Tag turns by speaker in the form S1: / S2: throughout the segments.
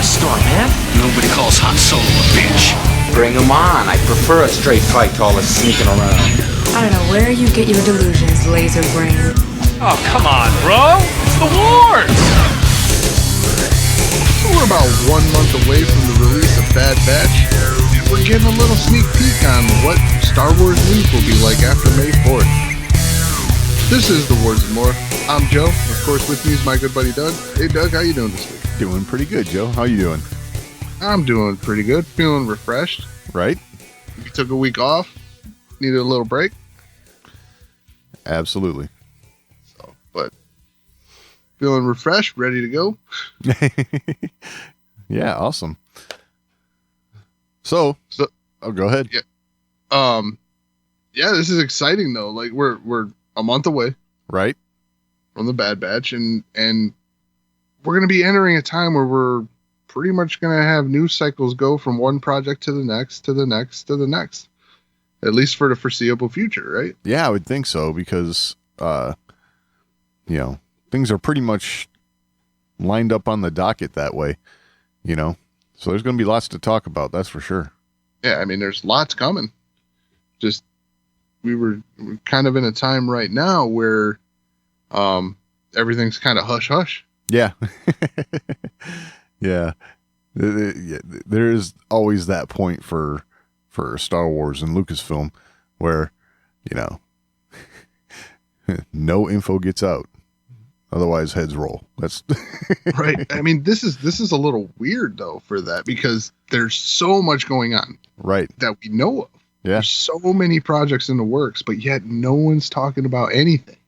S1: Firestorm, man.
S2: Nobody calls Han Solo a bitch.
S3: Bring him on. I prefer a straight fight to all this sneaking around.
S4: I don't know where you get your delusions, laser brain.
S2: Oh, come on, bro. It's the wars.
S5: We're about 1 month away from the release of Bad Batch, and we're getting a little sneak peek on what Star Wars week will be like after May 4th. This is The Wars and More. I'm Joe. Of course, with me is my good buddy Doug. Hey, Doug, how you doing this week?
S6: Doing pretty good, Joe. How you doing?
S5: I'm doing pretty good. Feeling refreshed.
S6: Right?
S5: You took a week off. Needed a little break.
S6: Absolutely.
S5: But feeling refreshed, ready to go.
S6: Yeah, awesome. So go ahead.
S5: Yeah, this is exciting though. Like we're a month away,
S6: right,
S5: from the Bad Batch, and we're going to be entering a time where we're pretty much going to have news cycles go from one project to the next, to the next, to the next, at least for the foreseeable future, right?
S6: Yeah, I would think so because, things are pretty much lined up on the docket that way, so there's going to be lots to talk about. That's for sure.
S5: Yeah. I mean, there's lots coming. Just, we're kind of in a time right now where, everything's kind of hush hush.
S6: Yeah. Yeah. There is always that point for Star Wars and Lucasfilm where, no info gets out. Otherwise heads roll. That's
S5: right. I mean, this is a little weird though for that because there's so much going on.
S6: Right.
S5: That we know of.
S6: Yeah.
S5: There's so many projects in the works, but yet no one's talking about anything.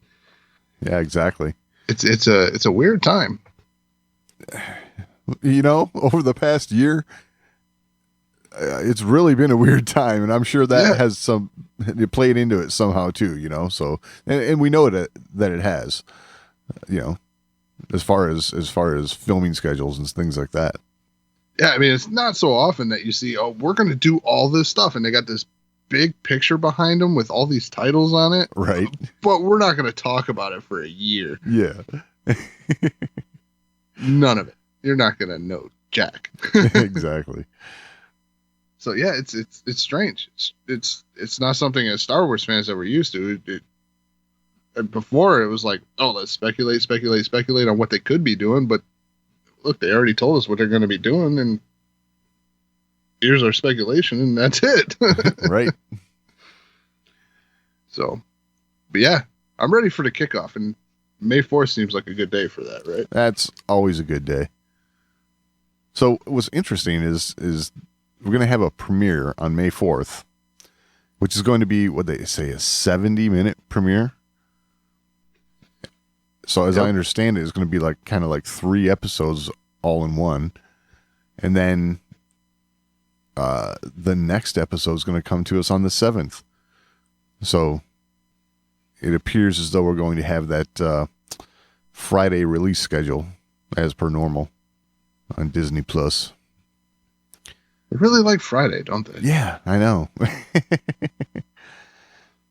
S6: Yeah, exactly.
S5: It's a weird time.
S6: Over the past year, it's really been a weird time, and I'm sure that has it played into it somehow too. So and we know that it has. As far as filming schedules and things like that.
S5: Yeah, I mean, it's not so often that you see, we're going to do all this stuff, and they got this big picture behind them with all these titles on it.
S6: Right.
S5: But we're not going to talk about it for a year.
S6: Yeah.
S5: None of it. You're not going to know jack.
S6: Exactly.
S5: So yeah, it's strange. It's not something as Star Wars fans that we're used to. Before it was like, let's speculate on what they could be doing, but look, they already told us what they're going to be doing, and here's our speculation, and that's it.
S6: Right.
S5: So, but yeah, I'm ready for the kickoff, and May 4th seems like a good day for that, right?
S6: That's always a good day. So what's interesting is we're going to have a premiere on May 4th, which is going to be, what they say, a 70-minute premiere. So as I understand it, it's going to be kind of 3 episodes all in one. And then the next episode is going to come to us on the 7th. So it appears as though we're going to have that Friday release schedule as per normal on Disney Plus.
S5: They really like Friday, don't they?
S6: Yeah, I know.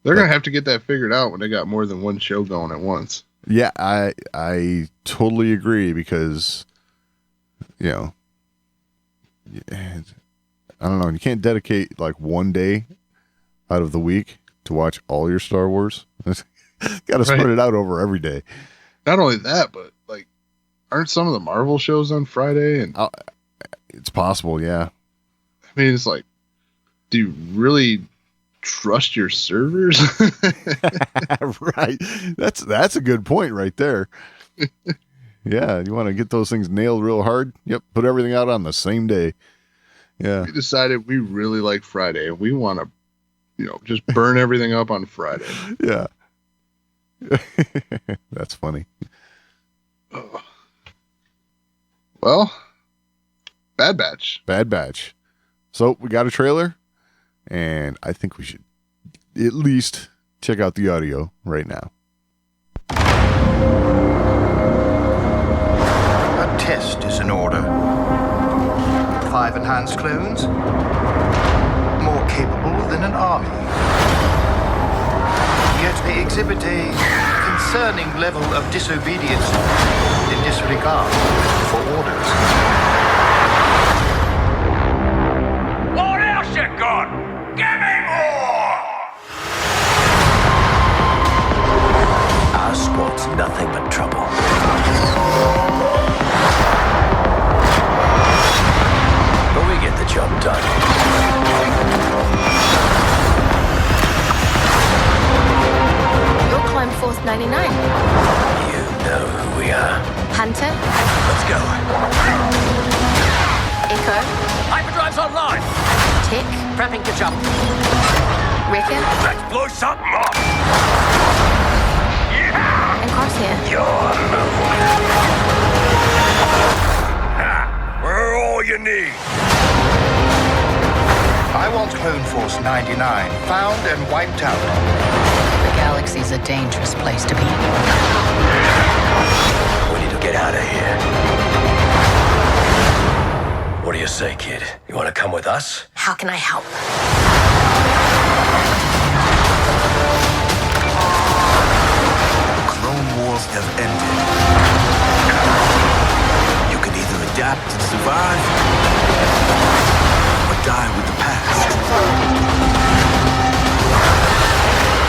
S5: They're going to have to get that figured out when they got more than one show going at once.
S6: Yeah, I totally agree because, I don't know. You can't dedicate one day out of the week to watch all your Star Wars. Got to spread it out over every day.
S5: Not only that, but aren't some of the Marvel shows on Friday? And
S6: it's possible, yeah.
S5: I mean, it's do you really trust your servers?
S6: Right. That's a good point right there. Yeah, you want to get those things nailed real hard? Yep, put everything out on the same day. Yeah.
S5: We decided we really like Friday and we want to, just burn everything up on Friday.
S6: Yeah. That's funny.
S5: Well, Bad Batch.
S6: So we got a trailer, and I think we should at least check out the audio right now.
S7: A test is in order. 5 enhanced clones, more capable than an army. Yet they exhibit a concerning level of disobedience and disregard for orders.
S1: nothing but trouble. But we get the job done.
S8: You're Clone Force 99.
S1: You know who we are.
S8: Hunter,
S1: Let's go.
S8: Echo,
S1: Hyperdrive's online.
S8: Tick,
S1: Prepping to jump.
S8: Riker,
S1: Let's blow something up.
S8: and Crosshair.
S1: Your move. We're all you need.
S7: I want Clone Force 99 found and wiped out.
S9: The galaxy's a dangerous place to be.
S1: We need to get out of here. What do you say, kid? You want to come with us?
S8: How can I help?
S10: The Clone Wars have ended. You can either adapt and survive, or die with the past.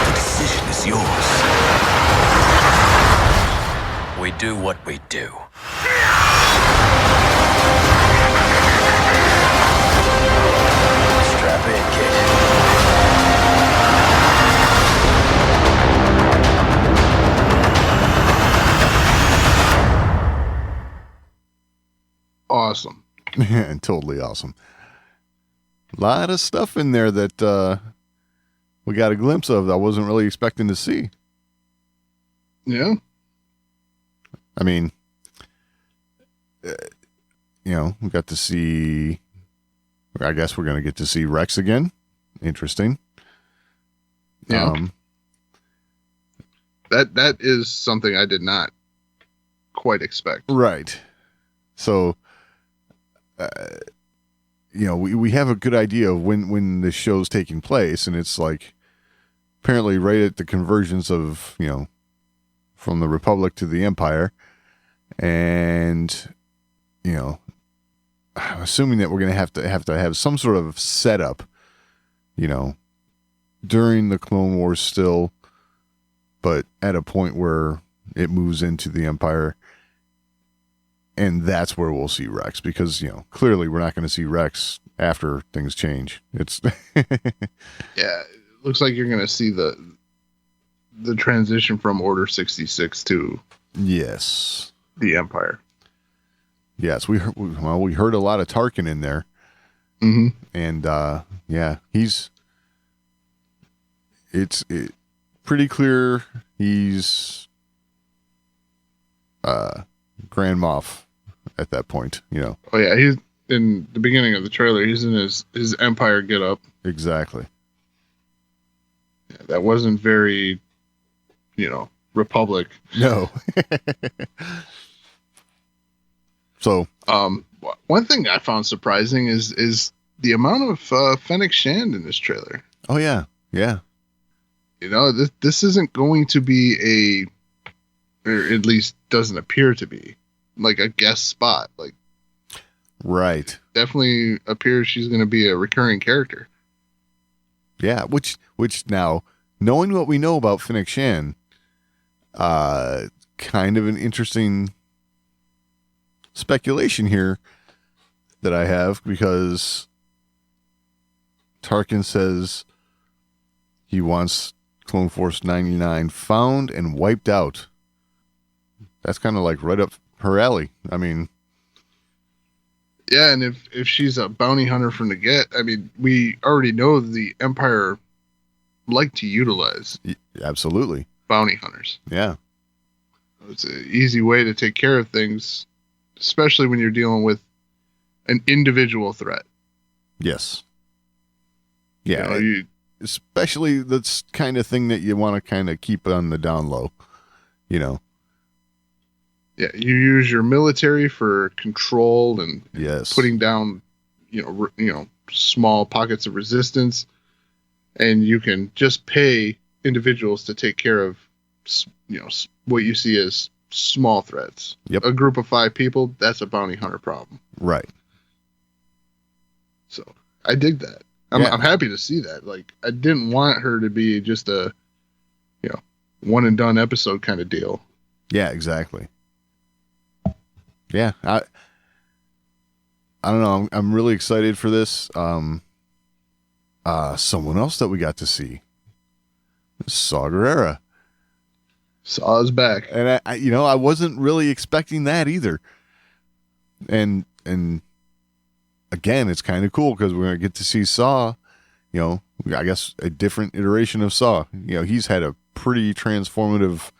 S10: The decision is yours.
S1: We do what we do. Strap in, kid.
S5: Awesome.
S6: Totally awesome. A lot of stuff in there that we got a glimpse of that I wasn't really expecting to see.
S5: Yeah.
S6: I mean, we got to see, I guess we're going to get to see Rex again. Interesting.
S5: Yeah. That is something I did not quite expect.
S6: Right. So, we have a good idea of when the show's taking place, and it's like apparently right at the convergence of, from the Republic to the Empire. And, I'm assuming that we're going to have some sort of setup, during the Clone Wars still, but at a point where it moves into the Empire. And that's where we'll see Rex, because, clearly we're not going to see Rex after things change. It's
S5: yeah, it looks like you're going to see the transition from Order 66 to
S6: yes, the
S5: Empire.
S6: Yes, we heard a lot of Tarkin in there.
S5: Mm-hmm.
S6: And it's pretty clear he's Grand Moff at that point,
S5: Oh yeah, he's in the beginning of the trailer. He's in his Empire getup.
S6: Exactly.
S5: Yeah, that wasn't very, Republic.
S6: No. So,
S5: one thing I found surprising is the amount of Fennec Shand in this trailer.
S6: Oh yeah, yeah.
S5: This isn't going to be or at least doesn't appear to be, like a guest spot. Like,
S6: right.
S5: Definitely appears she's going to be a recurring character.
S6: Yeah, which now, knowing what we know about Fennec Shand, kind of an interesting speculation here that I have, because Tarkin says he wants Clone Force 99 found and wiped out. That's kind of like right up her alley. I mean,
S5: yeah, and if she's a bounty hunter from the get, I mean, we already know the Empire like to utilize
S6: absolutely
S5: bounty hunters.
S6: Yeah,
S5: it's an easy way to take care of things, especially when you're dealing with an individual threat.
S6: Yes. Yeah, especially that's kind of thing that you want to kind of keep on the down low,
S5: Yeah, you use your military for control and
S6: yes,
S5: putting down, small pockets of resistance, and you can just pay individuals to take care of, what you see as small threats.
S6: Yep.
S5: A group of 5 people, that's a bounty hunter problem.
S6: Right.
S5: So I dig that. I'm happy to see that. Like, I didn't want her to be just a, one and done episode kind of deal.
S6: Yeah, exactly. Yeah, I don't know. I'm really excited for this. Someone else that we got to see, Saw Gerrera.
S5: Saw's back.
S6: And I wasn't really expecting that either. And again, it's kind of cool because we're going to get to see Saw, I guess a different iteration of Saw. He's had a pretty transformative,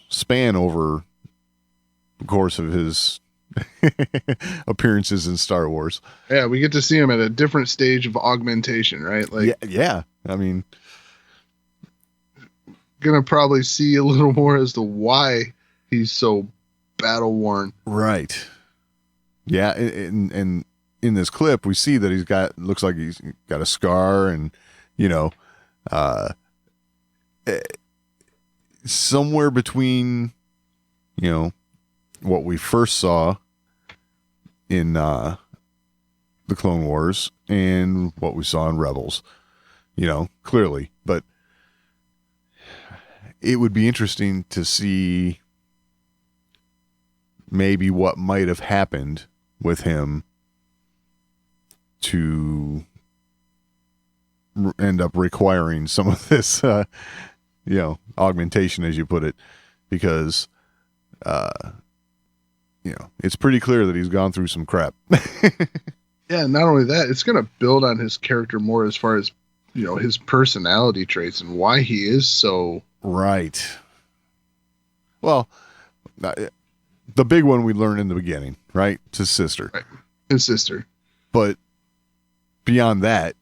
S6: span over the course of his appearances in Star Wars.
S5: Yeah, we get to see him at a different stage of augmentation, right? Like,
S6: yeah. I mean,
S5: gonna probably see a little more as to why he's so battle worn.
S6: Right. Yeah, and in this clip we see that looks like he's got a scar, and somewhere between what we first saw in the Clone Wars and what we saw in Rebels, clearly, but it would be interesting to see maybe what might have happened with him to end up requiring some of this, augmentation, as you put it, because, it's pretty clear that he's gone through some crap.
S5: Yeah, not only that, it's going to build on his character more as far as, his personality traits and why he is so...
S6: Right. Well, the big one we learned in the beginning, right? It's his sister.
S5: Right. His sister.
S6: But beyond that,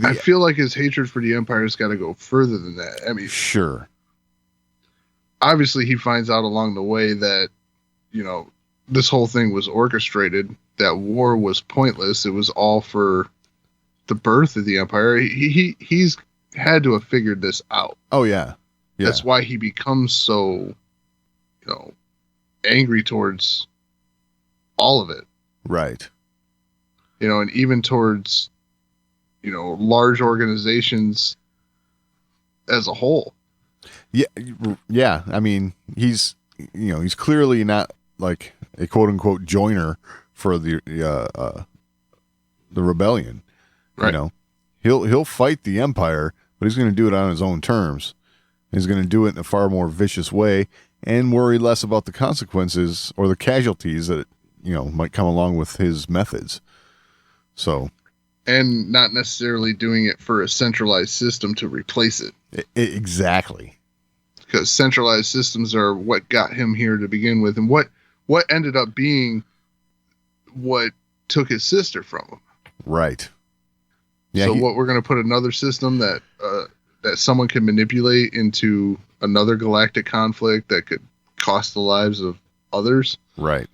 S5: I feel like his hatred for the Empire has got to go further than that. I mean,
S6: sure.
S5: Obviously, he finds out along the way that, this whole thing was orchestrated, that war was pointless. It was all for the birth of the Empire. He's had to have figured this out.
S6: Oh, yeah.
S5: That's why he becomes so, angry towards all of it.
S6: Right.
S5: And even towards, large organizations as a whole.
S6: Yeah. Yeah. I mean, he's clearly not like a quote unquote joiner for the rebellion.
S5: Right.
S6: He'll fight the Empire, but he's going to do it on his own terms. He's going to do it in a far more vicious way and worry less about the consequences or the casualties that, might come along with his methods. So.
S5: And not necessarily doing it for a centralized system to replace it.
S6: Exactly.
S5: Because centralized systems are what got him here to begin with, and what ended up being what took his sister from him.
S6: Right. Yeah,
S5: so what, we're going to put another system that someone can manipulate into another galactic conflict that could cost the lives of others.
S6: Right.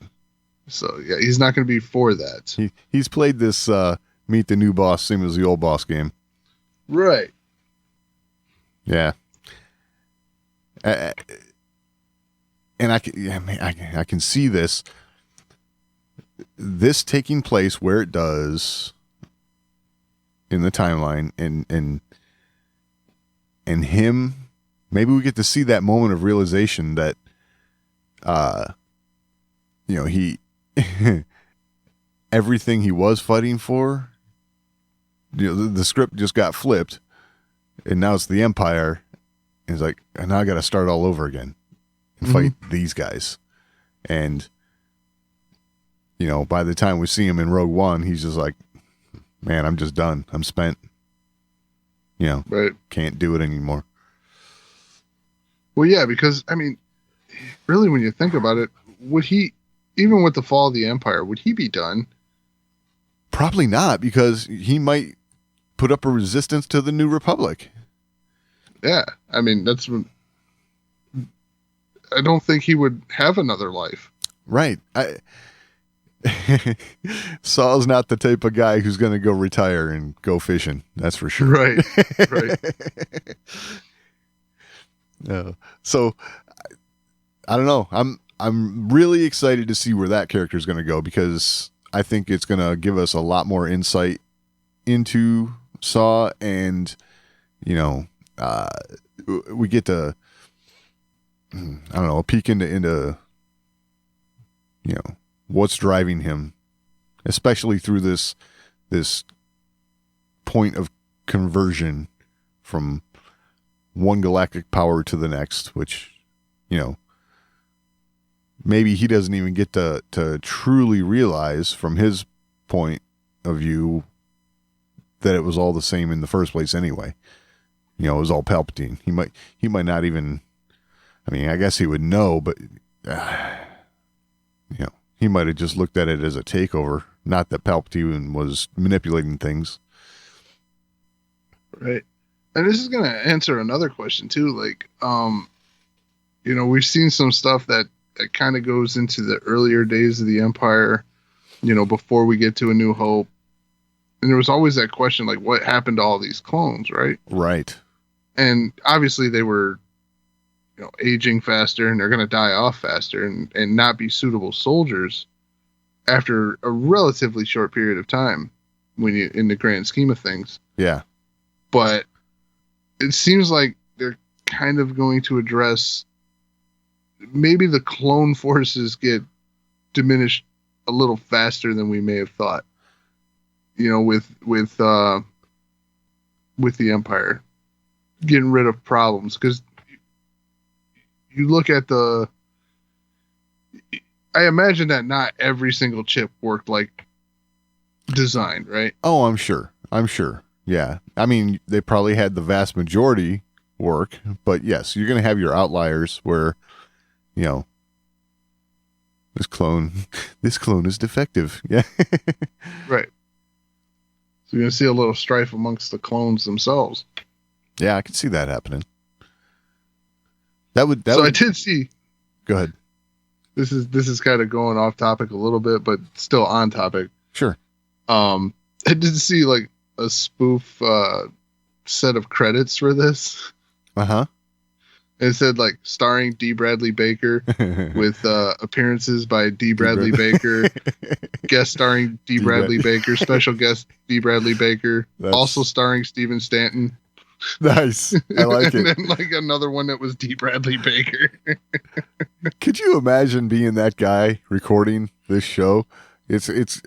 S5: So yeah, he's not going to be for that.
S6: He's played this meet the new boss same as the old boss game.
S5: Right.
S6: Yeah. And I can see this taking place where it does in the timeline, and him, maybe we get to see that moment of realization that he everything he was fighting for, the script just got flipped, and now it's the Empire. And he's like, and now I got to start all over again and fight these guys. And, by the time we see him in Rogue One, he's just like, man, I'm just done. I'm spent.
S5: Right.
S6: Can't do it anymore.
S5: Well, yeah, because, I mean, really, when you think about it, would he, even with the fall of the Empire, would he be done?
S6: Probably not, because he might put up a resistance to the New Republic.
S5: Yeah, I mean, I don't think he would have another life.
S6: Right. Saul's not the type of guy who's going to go retire and go fishing. That's for sure.
S5: Right. Right.
S6: So I don't know. I'm really excited to see where that character is going to go, because I think it's going to give us a lot more insight into Saw, and we get to, I don't know, a peek into what's driving him, especially through this point of conversion from one galactic power to the next, which, maybe he doesn't even get to truly realize from his point of view that it was all the same in the first place anyway. It was all Palpatine. He might not even, I mean, I guess he would know, but he might have just looked at it as a takeover, not that Palpatine was manipulating things.
S5: Right. And this is going to answer another question too. Like, we've seen some stuff that kind of goes into the earlier days of the Empire, before we get to A New Hope. And there was always that question, like, what happened to all these clones, right?
S6: Right.
S5: And obviously they were, aging faster, and they're going to die off faster and not be suitable soldiers after a relatively short period of time in the grand scheme of things.
S6: Yeah.
S5: But it seems like they're kind of going to address maybe the clone forces get diminished a little faster than we may have thought. With the Empire getting rid of problems, because you look at I imagine that not every single chip worked like designed, right?
S6: Oh, I'm sure. Yeah. I mean, they probably had the vast majority work, but yes, you're going to have your outliers where, this clone is defective. Yeah.
S5: Right. So you're going to see a little strife amongst the clones themselves.
S6: Yeah, I can see that happening. I did see.
S5: Go ahead. This is kind of going off topic a little bit, but still on topic.
S6: Sure.
S5: I did see like a spoof set of credits for this.
S6: Uh-huh.
S5: It said like starring D. Bradley Baker with appearances by D. Bradley Baker, guest starring D. Bradley Baker, special guest D. Bradley Baker, also starring Stephen Stanton.
S6: Nice. I like it.
S5: And then like another one that was D. Bradley Baker.
S6: Could you imagine being that guy recording this show? It's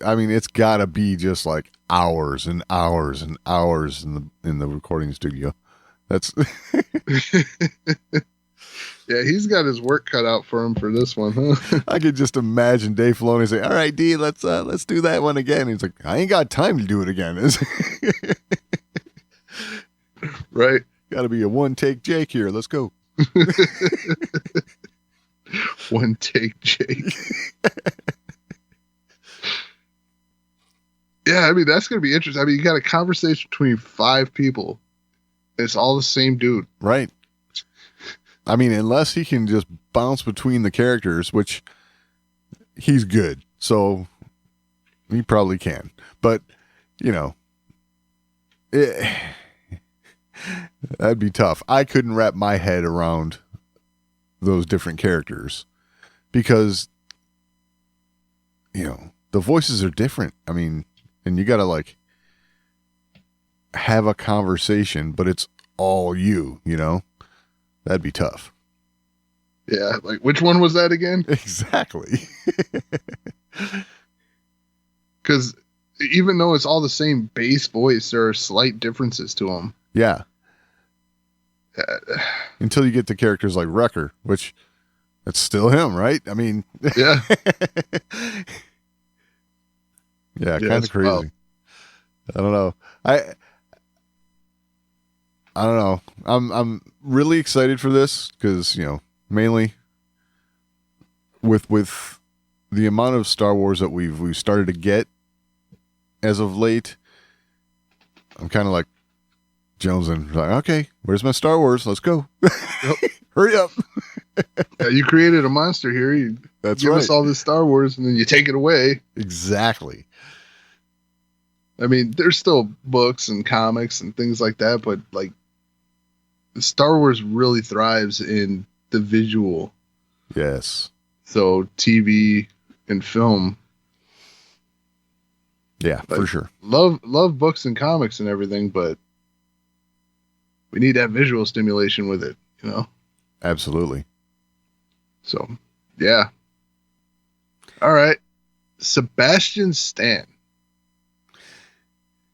S6: gotta be just like hours and hours and hours in the recording studio. That's
S5: yeah, he's got his work cut out for him for this one, huh?
S6: I could just imagine Dave Filoni say, "All right, D, let's do that one again." He's like, "I ain't got time to do it again."
S5: Right?
S6: Got to be a one take Jake here. Let's go.
S5: One take Jake. Yeah, I mean, that's going to be interesting. I mean, you got a conversation between 5 people. It's all the same dude.
S6: Right. I mean, unless he can just bounce between the characters, which he's good. So he probably can. But, that'd be tough. I couldn't wrap my head around those different characters because, the voices are different. I mean, and you got to like have a conversation, but it's all you, that'd be tough.
S5: Yeah. Like, which one was that again?
S6: Exactly.
S5: Because even though it's all the same base voice, there are slight differences to them.
S6: Yeah. Until you get to characters like Wrecker, which that's still him, right? I mean,
S5: yeah.
S6: Yeah, kind of crazy. Wild. I don't know. I don't know. I'm really excited for this because, mainly with the amount of Star Wars that we've started to get as of late, I'm kind of like jonesing. Like, okay, where's my Star Wars? Let's go. Yep. Hurry up.
S5: Yeah, you created a monster here. You give us all this Star Wars and then you take it away.
S6: Exactly.
S5: I mean, there's still books and comics and things like that, but like Star Wars really thrives in the visual.
S6: Yes.
S5: So TV and film.
S6: Yeah, for sure.
S5: Love books and comics and everything, but we need that visual stimulation with it, you know?
S6: Absolutely.
S5: So, yeah. All right. Sebastian Stan.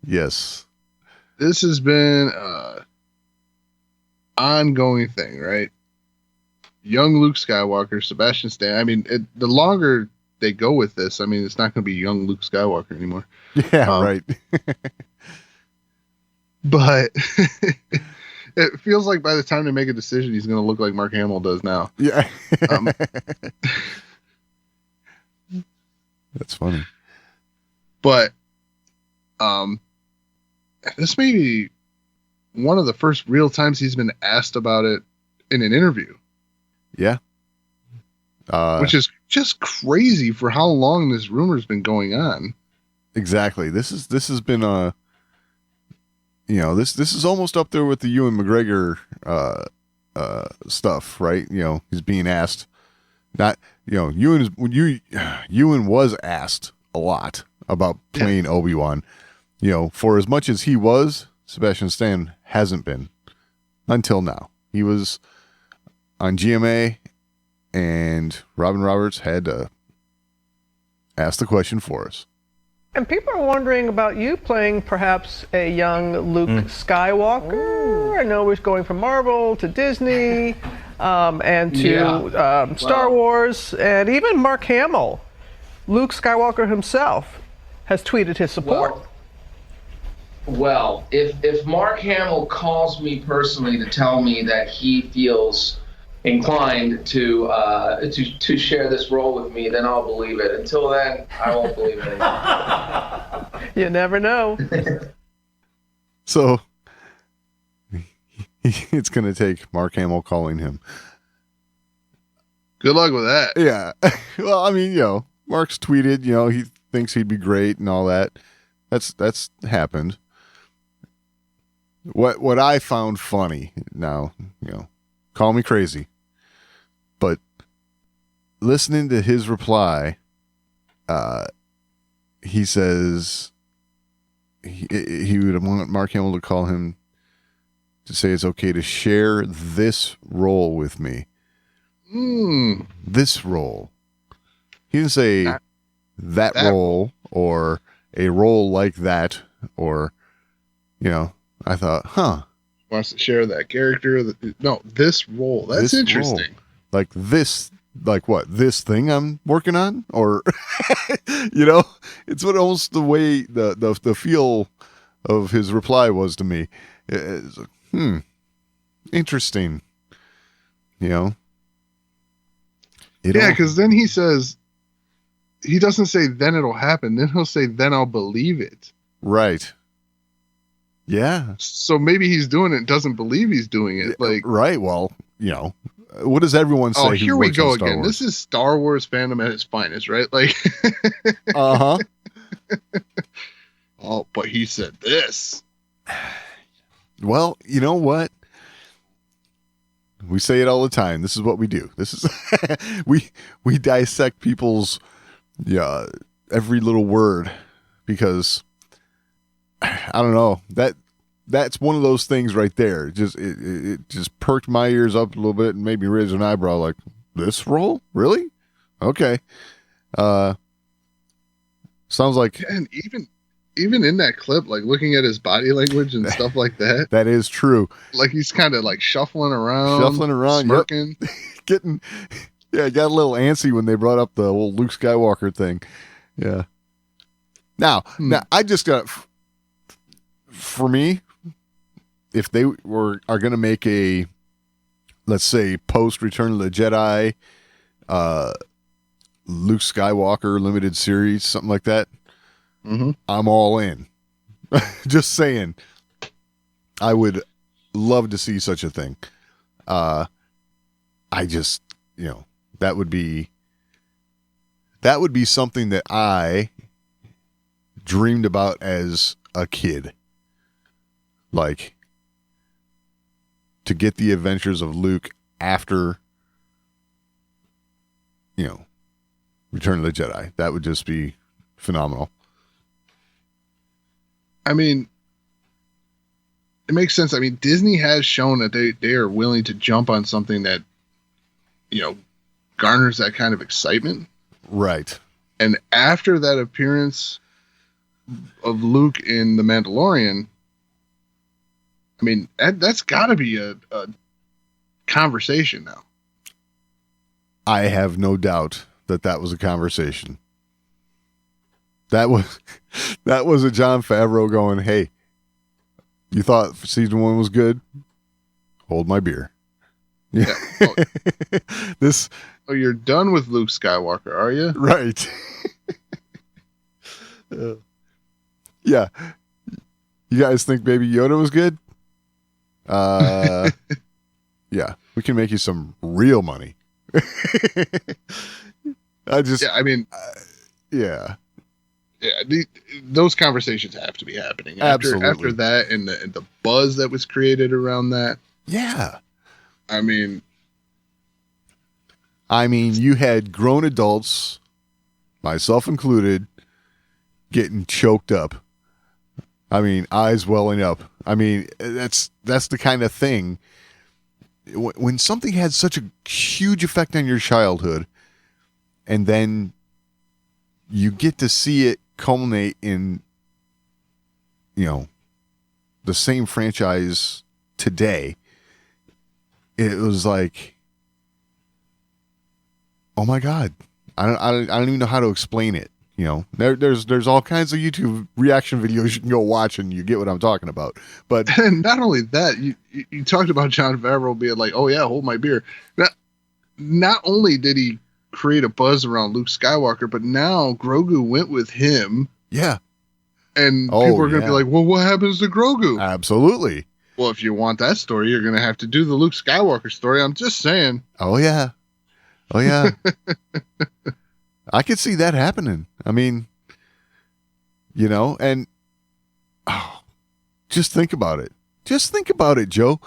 S6: Yes.
S5: This has been ongoing thing, right? Young Luke Skywalker, Sebastian Stan. I mean, the longer they go with this, I mean, it's not going to be young Luke Skywalker anymore.
S6: Yeah, right.
S5: But it feels like by the time they make a decision, he's going to look like Mark Hamill does now.
S6: Yeah. That's funny.
S5: But this may be one of the first real times he's been asked about it in an interview.
S6: Yeah.
S5: Which is just crazy for how long this rumor's been going on.
S6: Exactly. This has been this is almost up there with the Ewan McGregor stuff, right? You know, he's being asked. Not, you know, Ewan was asked a lot about playing Obi-Wan. You know, for as much as he was, Sebastian Stan hasn't been until now. He was on GMA, and Robin Roberts had to ask the question for us.
S11: And people are wondering about you playing perhaps a young Luke Skywalker. I know he's going from Marvel to Disney and to Star Wars, and even Mark Hamill, Luke Skywalker himself, has tweeted his support.
S12: Well, if Mark Hamill calls me personally to tell me that he feels inclined to share this role with me, then I'll believe it. Until then, I won't believe it.
S11: You never know.
S6: So it's going to take Mark Hamill calling him.
S5: Good luck with that.
S6: Yeah. Well, I mean, you know, Mark's tweeted, you know, he thinks he'd be great and all that. That's happened. What I found funny, now, you know, call me crazy, but listening to his reply, he says he would want Mark Hamill to call him to say it's okay to share this role with me. This role. He didn't say that role or a role like that, or, you know, I thought,
S5: wants to share that character. No, this role. That's interesting.
S6: Role. Like this, like what? This thing I'm working on? Or, you know, it's what almost the way the feel of his reply was to me. It's like, interesting. You know?
S5: Yeah, because then he says, he doesn't say then it'll happen. Then he'll say, then I'll believe it.
S6: Right. Yeah.
S5: So maybe he's doing it, doesn't believe he's doing it. Like,
S6: right. Well, you know, what does everyone say?
S5: Oh, here we go again.
S6: Wars?
S5: This is Star Wars fandom at its finest, right? Like,
S6: uh-huh.
S5: Oh, but he said this.
S6: Well, you know what? We say it all the time. This is what we do. This is we dissect people's every little word, because I don't know, that's one of those things right there. It just perked my ears up a little bit and made me raise an eyebrow. Like, this role, really? Okay. Sounds like,
S5: and even in that clip, like looking at his body language and stuff like that.
S6: That is true.
S5: Like he's kind of like shuffling around, smirking,
S6: yep. Got a little antsy when they brought up the old Luke Skywalker thing. Yeah. Now I just got, for me, if they are going to make a, let's say, post Return of the Jedi, Luke Skywalker limited series, something like that, I'm all in. Just saying. I would love to see such a thing. I just, that would be something that I dreamed about as a kid. Like, to get the adventures of Luke after, Return of the Jedi. That would just be phenomenal.
S5: I mean, it makes sense. I mean, Disney has shown that they are willing to jump on something that, garners that kind of excitement.
S6: Right.
S5: And after that appearance of Luke in The Mandalorian, I mean, that's got to be a conversation now.
S6: I have no doubt that was a conversation. That was a Jon Favreau going, "Hey, you thought season 1 was good? Hold my beer."
S5: Yeah. Oh, you're done with Luke Skywalker, are you?
S6: Right. Yeah. You guys think Baby Yoda was good? Yeah, we can make you some real money. Yeah.
S5: Those conversations have to be happening.
S6: Absolutely.
S5: After that and the buzz that was created around that.
S6: Yeah.
S5: I mean,
S6: you had grown adults, myself included, getting choked up. I mean, eyes welling up. I mean, that's the kind of thing. When something had such a huge effect on your childhood, and then you get to see it culminate in, the same franchise today, it was like, oh my God, I don't even know how to explain it. There's all kinds of YouTube reaction videos you can go watch, and you get what I'm talking about. But
S5: not only that, you talked about Jon Favreau being like, "Oh yeah, hold my beer." Not only did he create a buzz around Luke Skywalker, but now Grogu went with him.
S6: Yeah.
S5: And people are going to be like, "Well, what happens to Grogu?"
S6: Absolutely.
S5: Well, if you want that story, you're going to have to do the Luke Skywalker story. I'm just saying.
S6: Oh yeah. I could see that happening. I mean, and just think about it. Just think about it, Joe.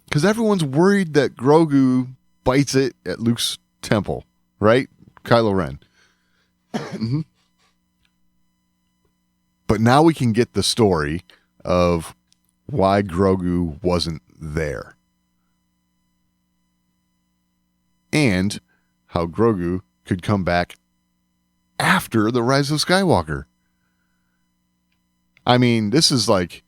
S6: Because everyone's worried that Grogu bites it at Luke's temple, right? Kylo Ren.
S5: Mm-hmm.
S6: But now we can get the story of why Grogu wasn't there. And how Grogu could come back after the Rise of Skywalker. I mean, this is continuity.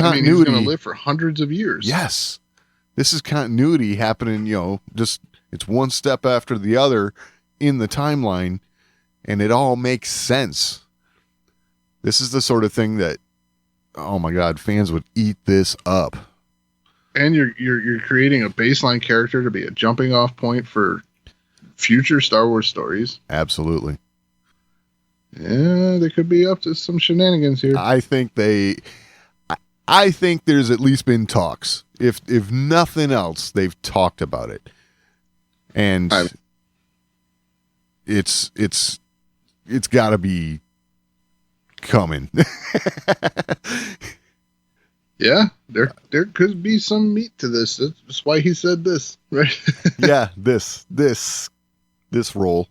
S5: I mean, he's going to live for hundreds of years.
S6: Yes. This is continuity happening, just it's one step after the other in the timeline, and it all makes sense. This is the sort of thing that, oh my God, fans would eat this up.
S5: And you're creating a baseline character to be a jumping off point for future Star Wars stories.
S6: Absolutely.
S5: Yeah, they could be up to some shenanigans here.
S6: I think there's at least been talks. If nothing else, they've talked about it. And it's got to be coming.
S5: Yeah, there could be some meat to this. That's why he said this, right?
S6: Yeah, this role.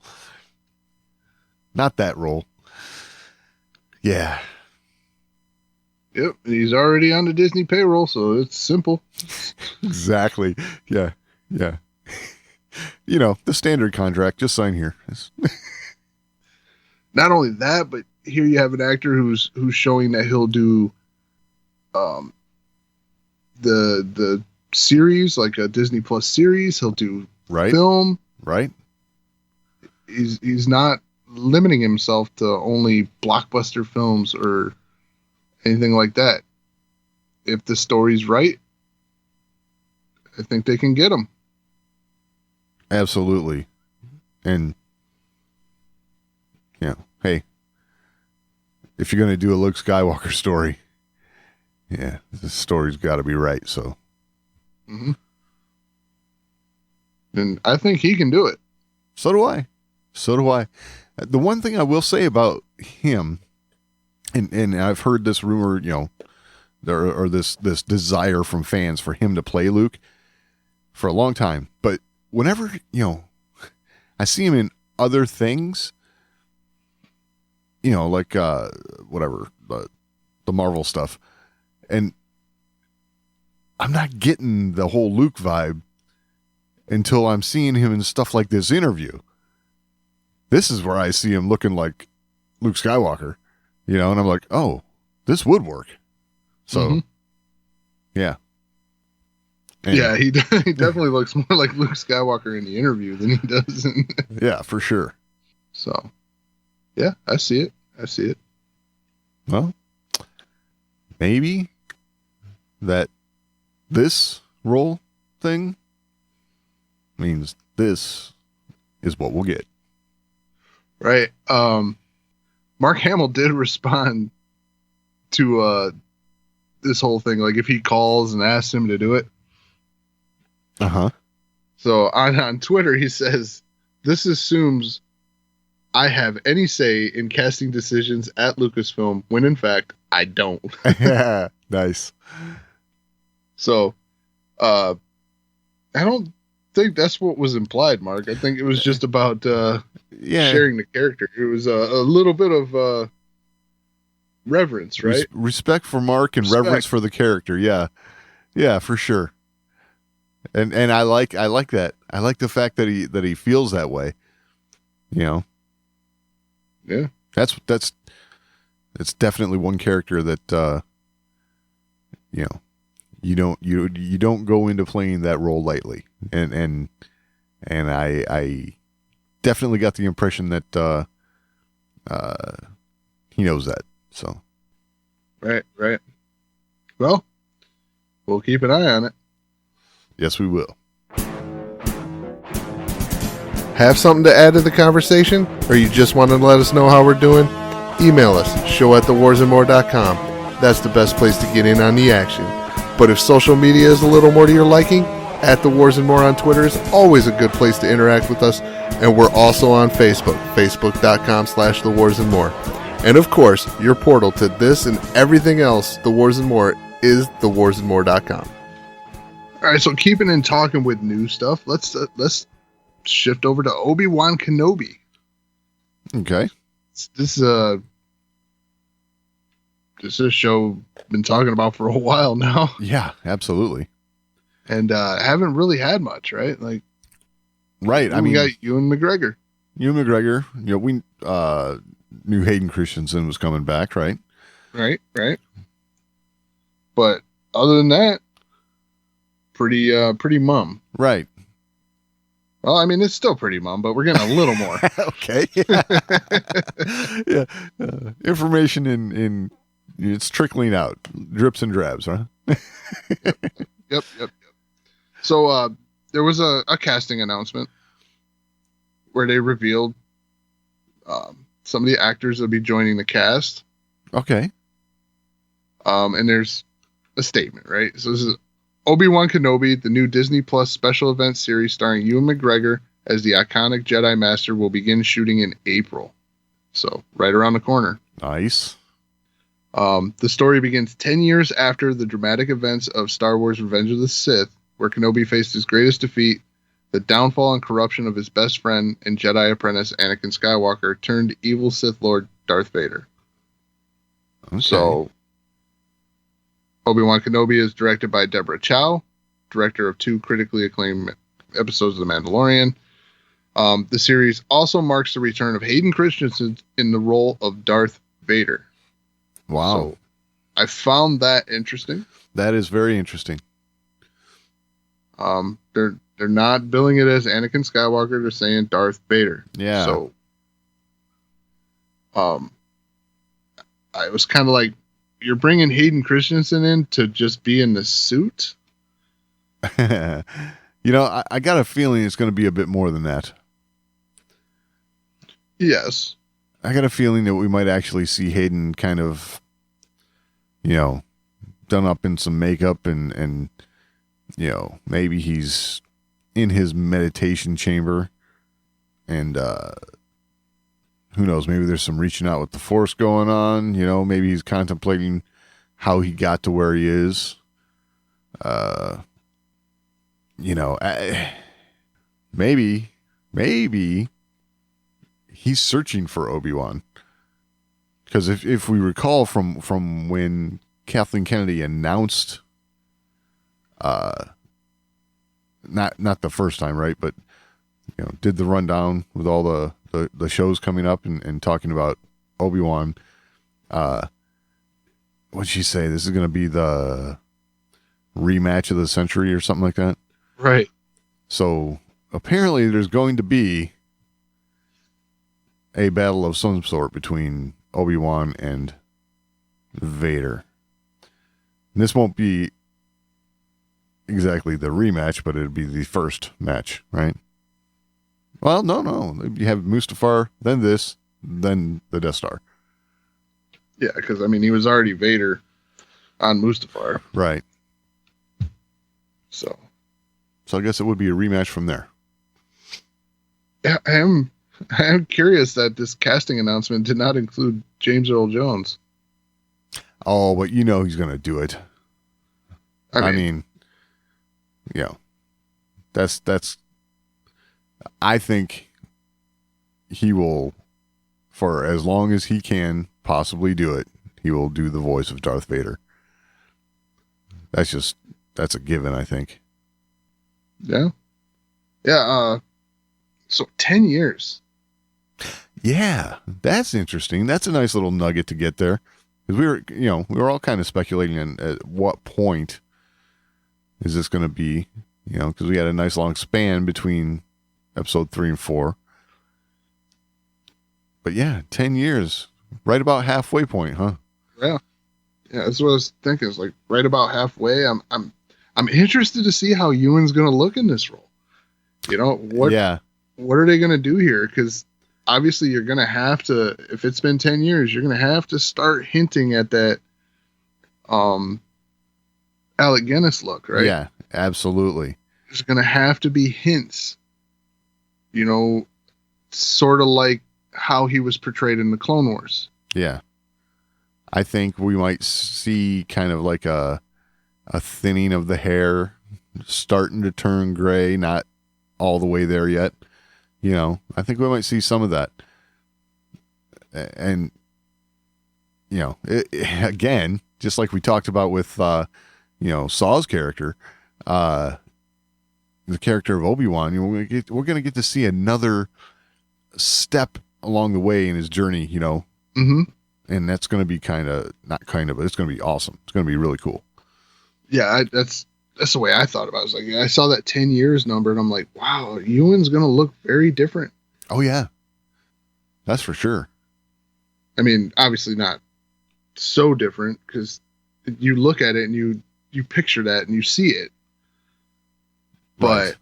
S6: Not that role. Yeah.
S5: Yep, he's already on the Disney payroll, so it's simple.
S6: Exactly. Yeah. The standard contract, just sign here.
S5: Not only that, but here you have an actor who's showing that he'll do the series, like a Disney Plus series. He'll do film.
S6: Right.
S5: He's not limiting himself to only blockbuster films or anything like that. If the story's right, I think they can get him.
S6: Absolutely. And hey, if you're going to do a Luke Skywalker story, yeah, the story's got to be right. So,
S5: and I think he can do it.
S6: So do I. The one thing I will say about him, and I've heard this rumor, or this desire from fans for him to play Luke for a long time. But whenever I see him in other things, like the Marvel stuff, and I'm not getting the whole Luke vibe until I'm seeing him in stuff like this interview. This is where I see him looking like Luke Skywalker, and I'm like, oh, this would work. So, yeah. Anyway.
S5: Yeah, he definitely looks more like Luke Skywalker in the interview than he does in...
S6: Yeah, for sure.
S5: So, yeah, I see it.
S6: Well, maybe that this role thing means this is what we'll get.
S5: Right. Mark Hamill did respond to this whole thing, like if he calls and asks him to do it.
S6: Uh-huh.
S5: So on Twitter, he says, "This assumes I have any say in casting decisions at Lucasfilm, when in fact I don't."
S6: Yeah, nice.
S5: So, I don't think that's what was implied, Mark. I think it was just about sharing the character. It was a little bit of reverence, right?
S6: Respect for Mark and reverence for the character. Yeah, for sure. And I like that. I like the fact that he feels that way.
S5: Yeah.
S6: That's definitely one character that you don't go into playing that role lightly. And I definitely got the impression that he knows that. So
S5: Right. Well, we'll keep an eye on it.
S6: Yes, we will.
S13: Have something to add to the conversation? Or you just want to let us know how we're doing? Email us, show@thewarsandmore.com. That's the best place to get in on the action. But if social media is a little more to your liking, @TheWarsandMore on Twitter is always a good place to interact with us. And we're also on Facebook, facebook.com/TheWarsandMore. And of course, your portal to this and everything else, The Wars and More, is thewarsandmore.com.
S5: All right, so keeping and talking with new stuff, let's shift over to Obi-Wan Kenobi.
S6: Okay.
S5: This is a show I've been talking about for a while now.
S6: Yeah, absolutely.
S5: And haven't really had much, right? Like,
S6: right. I mean,
S5: we got Ewan McGregor.
S6: We knew Hayden Christensen was coming back, right?
S5: Right. But other than that, pretty mum.
S6: Right.
S5: Well, I mean, it's still pretty mum, but we're getting a little more.
S6: Okay. Yeah. Information in it's trickling out, drips and drabs, huh?
S5: Yep. So there was a casting announcement where they revealed some of the actors that will be joining the cast.
S6: Okay.
S5: And there's a statement, right? So this is Obi-Wan Kenobi, the new Disney Plus special event series starring Ewan McGregor as the iconic Jedi Master, will begin shooting in April. So right around the corner.
S6: Nice.
S5: The story begins 10 years after the dramatic events of Star Wars Revenge of the Sith, where Kenobi faced his greatest defeat, the downfall and corruption of his best friend and Jedi apprentice Anakin Skywalker turned evil Sith Lord Darth Vader.
S6: Okay.
S5: So Obi-Wan Kenobi is directed by Deborah Chow, director of 2 critically acclaimed episodes of The Mandalorian. The series also marks the return of Hayden Christensen in the role of Darth Vader.
S6: Wow.
S5: So I found that interesting.
S6: That is very interesting.
S5: They're not billing it as Anakin Skywalker, they're saying Darth Vader.
S6: Yeah.
S5: So I was kind of like, you're bringing Hayden Christensen in to just be in the suit?
S6: I got a feeling it's going to be a bit more than that.
S5: Yes.
S6: I got a feeling that we might actually see Hayden kind of, done up in some makeup and maybe he's in his meditation chamber and, who knows, maybe there's some reaching out with the Force going on, maybe he's contemplating how he got to where he is. Maybe he's searching for Obi-Wan. Because if we recall from when Kathleen Kennedy announced, not the first time, right, but did the rundown with all the shows coming up and talking about Obi-Wan. What'd she say? This is going to be the rematch of the century or something like that?
S5: Right.
S6: So apparently there's going to be a battle of some sort between Obi-Wan and Vader. And this won't be exactly the rematch, but it'll be the first match, right? Well, no. You have Mustafar, then this, then the Death Star.
S5: Yeah, because, I mean, he was already Vader on Mustafar.
S6: Right.
S5: So
S6: I guess it would be a rematch from there.
S5: Yeah, I am curious that this casting announcement did not include James Earl Jones.
S6: Oh, but he's going to do it. I mean, that's. I think he will, for as long as he can possibly do it, he will do the voice of Darth Vader. That's a given, I think.
S5: Yeah. Yeah. So 10 years.
S6: Yeah, that's interesting. That's a nice little nugget to get there. Because we were all kind of speculating on at what point is this going to be, because we had a nice long span between episode 3 and 4. But yeah, 10 years, right about halfway point, huh?
S5: Yeah. Yeah, that's what I was thinking. It's like right about halfway. I'm interested to see how Ewan's going to look in this role. What are they going to do here? Because obviously you're going to have to, if it's been 10 years, you're going to have to start hinting at that Alec Guinness look, right?
S6: Yeah, absolutely.
S5: There's going to have to be hints, sort of like how he was portrayed in the Clone Wars.
S6: Yeah. I think we might see kind of like a thinning of the hair, starting to turn gray, not all the way there yet. I think we might see some of that. And, again, just like we talked about with, Saw's character, the character of Obi-Wan, we're going to get to see another step along the way in his journey,
S5: Mm-hmm.
S6: And that's going to be but it's going to be awesome. It's going to be really cool.
S5: Yeah, that's the way I thought about it. I was like, I saw that 10 years number and I'm like, wow, Ewan's going to look very different.
S6: Oh, yeah. That's for sure.
S5: I mean, obviously not so different because you look at it and you picture that and you see it. But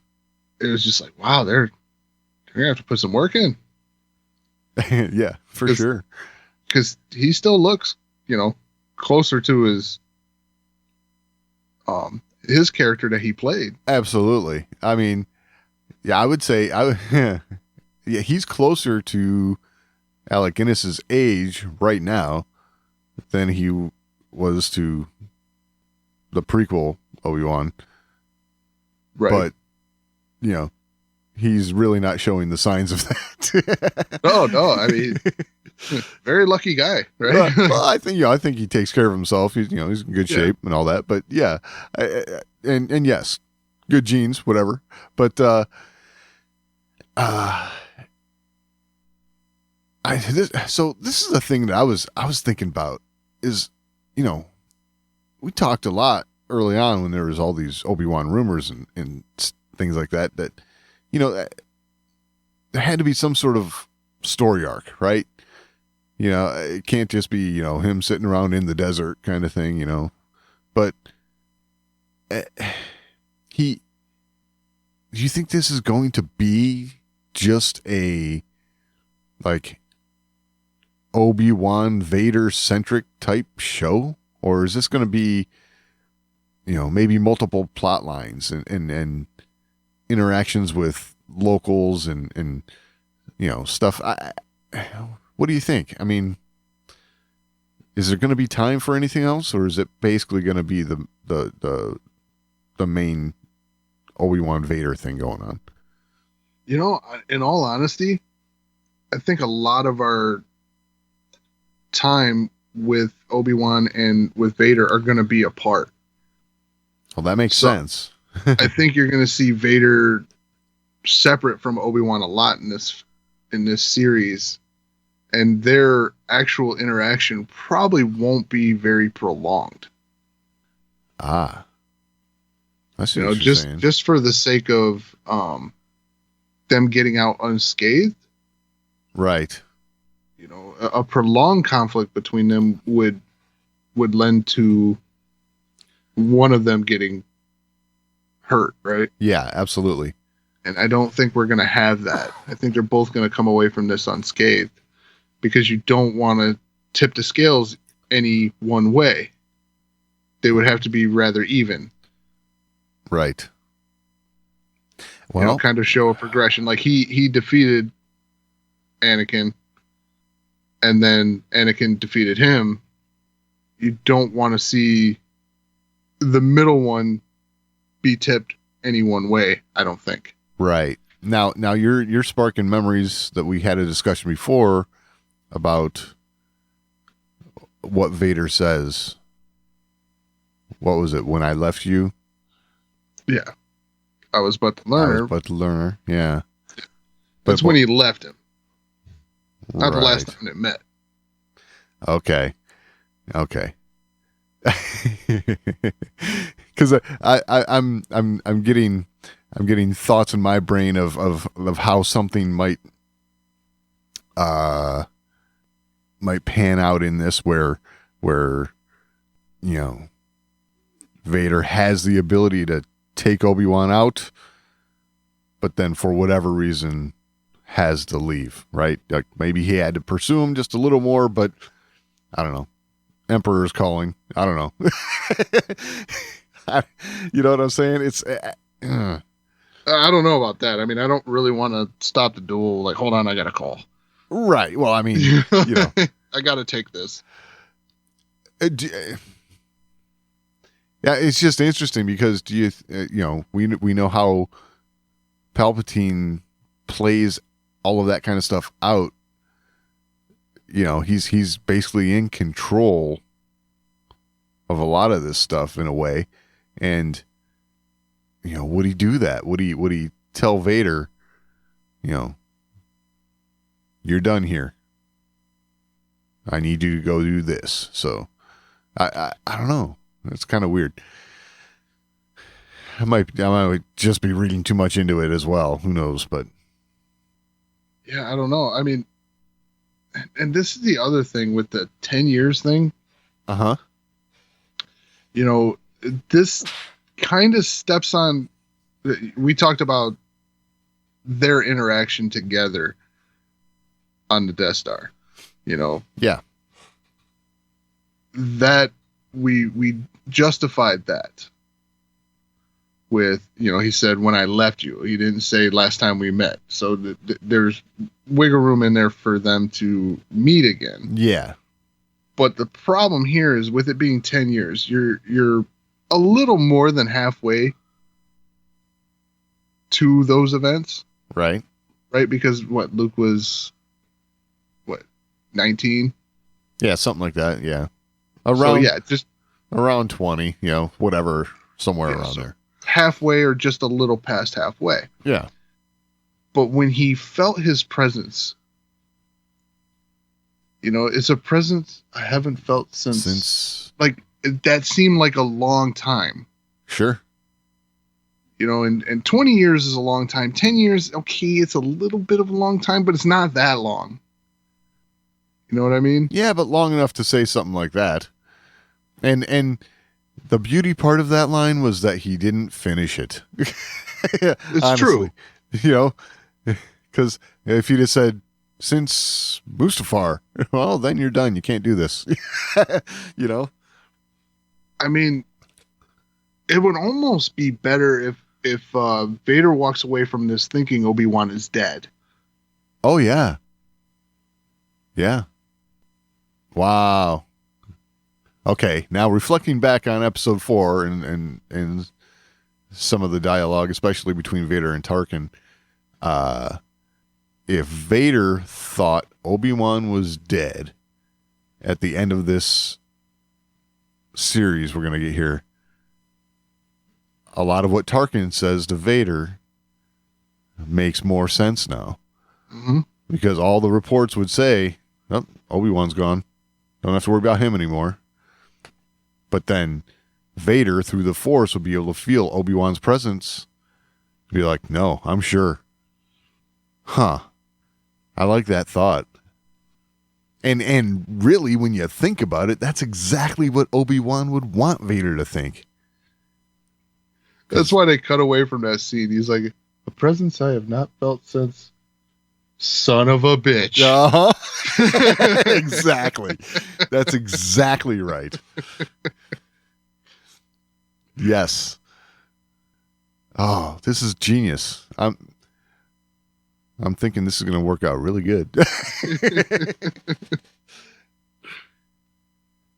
S5: it was just like, wow, they're going to have to put some work in.
S6: Yeah, for sure.
S5: Because he still looks, closer to his character that he played.
S6: Absolutely. I mean, yeah, I would say he's closer to Alec Guinness's age right now than he was to the prequel Obi-Wan.
S5: Right.
S6: But, he's really not showing the signs of that.
S5: No. I mean, very lucky guy, right?
S6: Well, I think he takes care of himself. He's he's in good shape and all that. But yeah, and yes, good genes, whatever. But so this is the thing that I was thinking about is, we talked a lot early on when there was all these Obi-Wan rumors and things like that, there had to be some sort of story arc, right? It can't just be, him sitting around in the desert kind of thing, but do you think this is going to be just a Obi-Wan Vader centric type show? Or is this going to be, maybe multiple plot lines and interactions with locals and stuff? What do you think? I mean, is there going to be time for anything else, or is it basically going to be the main Obi-Wan Vader thing going on?
S5: In all honesty, I think a lot of our time with Obi-Wan and with Vader are going to be apart.
S6: Well, that makes sense.
S5: I think you're going to see Vader separate from Obi-Wan a lot in this series, and their actual interaction probably won't be very prolonged.
S6: I see what you're
S5: just
S6: saying.
S5: just for the sake of them getting out unscathed.
S6: Right.
S5: A prolonged conflict between them would lend to one of them getting hurt, right?
S6: Yeah, absolutely.
S5: And I don't think we're going to have that. I think they're both going to come away from this unscathed, because you don't want to tip the scales any one way. They would have to be rather even.
S6: Right. Well,
S5: kind of show a progression. Like he defeated Anakin, and then Anakin defeated him. You don't want to see the middle one be tipped any one way, I don't think.
S6: right. Now you're sparking memories that we had a discussion before about what Vader says. What was it? When I left you?
S5: Yeah. I was but the learner.
S6: I was but the learner, yeah.
S5: That's when he left him. Not the
S6: Right.
S5: last time they met.
S6: Okay. Because I'm getting thoughts in my brain of how something might pan out in this where Vader has the ability to take Obi-Wan out, but then for whatever reason has to leave, right? Like maybe he had to pursue him just a little more, but I don't know. Emperor's calling. I don't know. You know what I'm saying? It's
S5: I don't know about that. I mean, I don't really want to stop the duel. Like, hold on, I got a call.
S6: Right. Well, I mean,
S5: I got to take this.
S6: Yeah, it's just interesting because we know how Palpatine plays all of that kind of stuff out. He's basically in control of a lot of this stuff in a way, and would he do that? Would he tell Vader, you're done here. I need you to go do this. So I don't know. It's kind of weird. I might just be reading too much into it as well. Who knows? But
S5: yeah, I don't know. I mean, and this is the other thing with the 10 years thing.
S6: Uh-huh.
S5: This kind of steps on. We talked about their interaction together on the Death Star.
S6: Yeah.
S5: That we justified that with, he said, when I left you. He didn't say last time we met. So there's wiggle room in there for them to meet again.
S6: Yeah.
S5: But the problem here is with it being 10 years, you're a little more than halfway to those events.
S6: Right.
S5: Right? Because Luke was 19?
S6: Yeah, something like that. Yeah.
S5: Just
S6: around 20, whatever, somewhere around there.
S5: Halfway or just a little past halfway.
S6: Yeah.
S5: But when he felt his presence, it's a presence I haven't felt since like that seemed like a long time.
S6: Sure.
S5: And 20 years is a long time. 10 years, okay, it's a little bit of a long time, but it's not that long. You know what I mean?
S6: Yeah, but long enough to say something like that. And the beauty part of that line was that he didn't finish it.
S5: It's
S6: honestly.
S5: true.
S6: Because if he'd have said, since Mustafar, well, then you're done. You can't do this.
S5: I mean, it would almost be better if Vader walks away from this thinking Obi-Wan is dead.
S6: Oh, yeah. Yeah. Wow. Okay, now reflecting back on episode 4 and some of the dialogue, especially between Vader and Tarkin, if Vader thought Obi-Wan was dead at the end of this series we're going to get here, a lot of what Tarkin says to Vader makes more sense now.
S5: Mm-hmm.
S6: Because all the reports would say, oh, Obi-Wan's gone. Don't have to worry about him anymore. But then Vader, through the Force, would be able to feel Obi-Wan's presence. Be like, no, I'm sure. Huh. I like that thought. And really, when you think about it, that's exactly what Obi-Wan would want Vader to think.
S5: That's why they cut away from that scene. He's like, a presence I have not felt since son of a bitch.
S6: Uh-huh. Exactly. That's exactly right. Yes. Oh, this is genius. I'm thinking this is going to work out really good.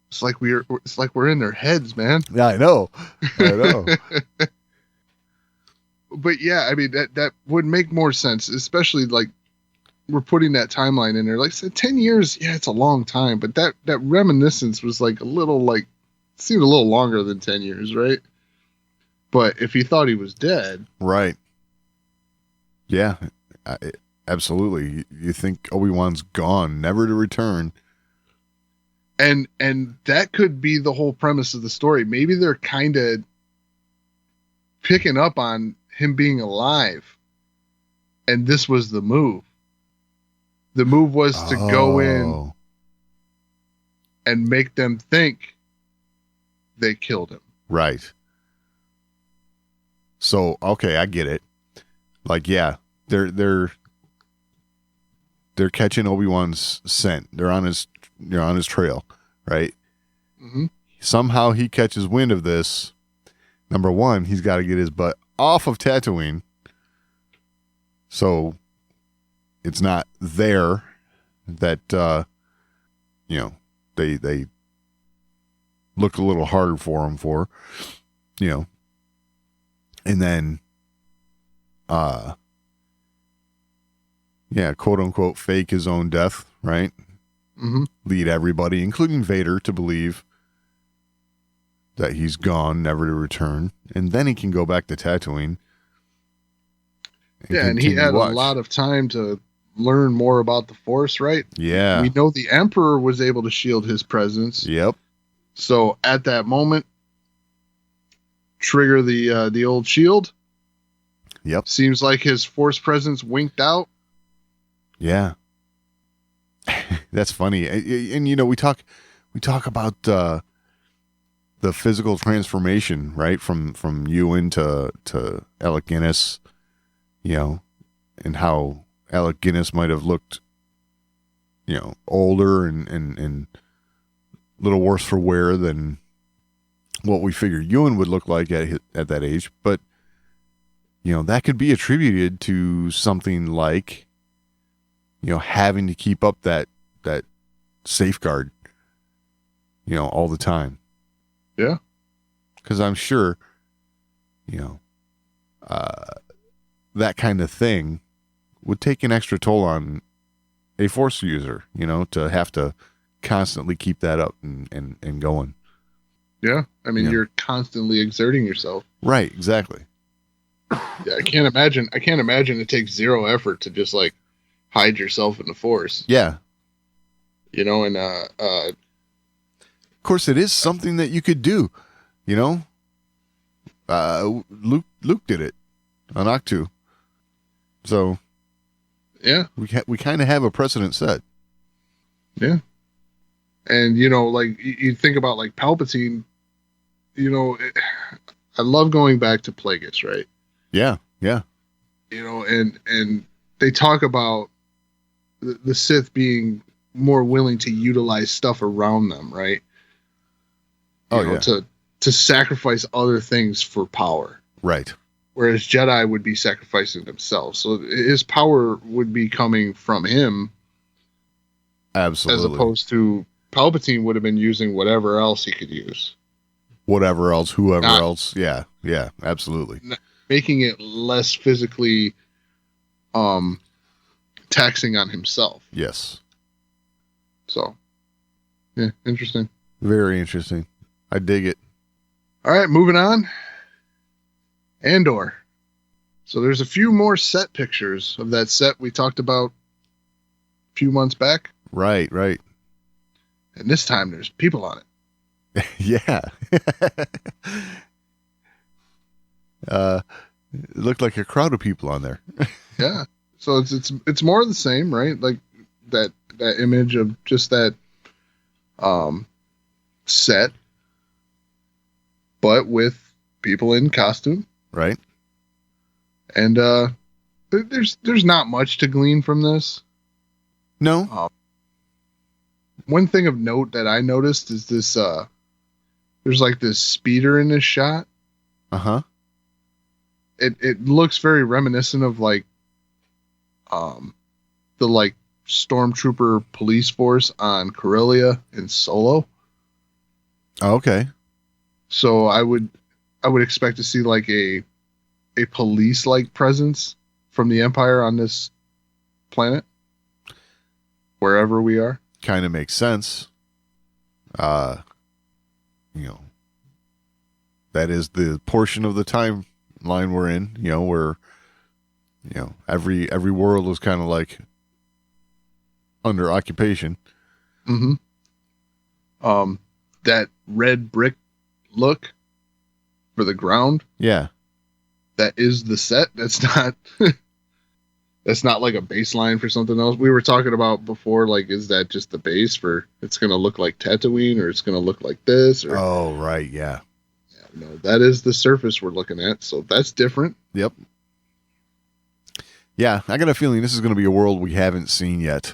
S5: It's like we're in their heads, man.
S6: Yeah, I know.
S5: But yeah, I mean that would make more sense, especially like we're putting that timeline in there. Like I said, 10 years, yeah, it's a long time, but that reminiscence was like seemed a little longer than 10 years, right? But if you thought he was dead,
S6: right? Yeah, absolutely. You think Obi-Wan's gone, never to return.
S5: And that could be the whole premise of the story. Maybe they're kind of picking up on him being alive, and this was the move. The move was to go in and make them think they killed him.
S6: Right. So, okay, I get it. Like, yeah, they're catching Obi-Wan's scent. They're on his trail, right?
S5: Mm-hmm.
S6: Somehow he catches wind of this. Number one, he's got to get his butt off of Tatooine. So it's not there that they look a little harder for him and then quote unquote fake his own death, right?
S5: Mm-hmm.
S6: Lead everybody, including Vader, to believe that he's gone, never to return, and then he can go back to Tatooine.
S5: And he had a lot of time to learn more about the Force, right?
S6: Yeah.
S5: We know the Emperor was able to shield his presence.
S6: Yep.
S5: So at that moment, trigger the old shield.
S6: Yep.
S5: Seems like his Force presence winked out.
S6: Yeah. That's funny. And we talk about the physical transformation, right? From Ewan to Alec Guinness, and how Alec Guinness might have looked, older and a little worse for wear than what we figured Ewan would look like at that age. But, that could be attributed to something like, having to keep up that safeguard, all the time.
S5: Yeah.
S6: Because I'm sure, that kind of thing would take an extra toll on a Force user, to have to constantly keep that up and going.
S5: Yeah. I mean, you're constantly exerting yourself.
S6: Right. Exactly.
S5: Yeah. I can't imagine it takes zero effort to just like hide yourself in the Force.
S6: Yeah.
S5: And
S6: of course it is something that you could do, Luke did it on Ahch-To. So
S5: yeah,
S6: we kind of have a precedent set.
S5: Yeah. And like you think about like Palpatine, I love going back to Plagueis, right?
S6: Yeah. Yeah.
S5: And they talk about the Sith being more willing to utilize stuff around them, right? To sacrifice other things for power.
S6: Right.
S5: Whereas Jedi would be sacrificing themselves. So his power would be coming from him.
S6: Absolutely.
S5: As opposed to Palpatine would have been using whatever else he could use.
S6: Whatever else, whoever else. Yeah. Yeah, absolutely.
S5: Making it less physically taxing on himself.
S6: Yes.
S5: So, Yeah, interesting.
S6: Very interesting. I dig it.
S5: All right, moving on. Andor. So there's a few more set pictures of that set we talked about a few months back.
S6: Right.
S5: And this time there's people on it.
S6: Yeah. It looked like a crowd of people on there.
S5: Yeah. So it's more of the same, right? Like that image of just that set, but with people in costume.
S6: Right.
S5: And there's not much to glean from this.
S6: No.
S5: One thing of note that I noticed is this there's like this speeder in this shot.
S6: Uh-huh.
S5: It looks very reminiscent of like the like stormtrooper police force on Corellia in Solo.
S6: Oh, okay.
S5: So I would expect to see like a police like presence from the Empire on this planet, wherever we are.
S6: Kind of makes sense. You know, that is the portion of the timeline we're in, you know, where, you know, every world is kind of like under occupation.
S5: Mm-hmm. That red brick look for the ground.
S6: Yeah.
S5: That is the set. That's not that's not like a baseline for something else. We were talking about before, like, is that just the base for it's gonna look like Tatooine or it's gonna look like this or
S6: oh right, yeah.
S5: No, that is the surface we're looking at, so that's different.
S6: Yep. Yeah, I got a feeling this is going to be a world we haven't seen yet.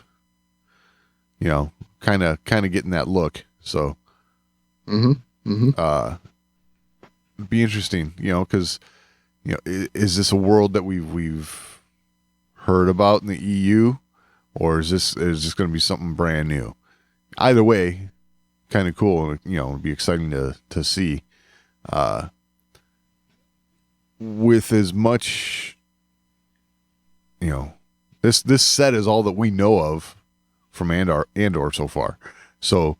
S6: You know, kind of getting that look. So, be interesting. You know, because you know, is this a world that we've heard about in the EU, or is this going to be something brand new? Either way, kind of cool. You know, it'd be exciting to see. With as much, you know, this set is all that we know of from Andor so far. So,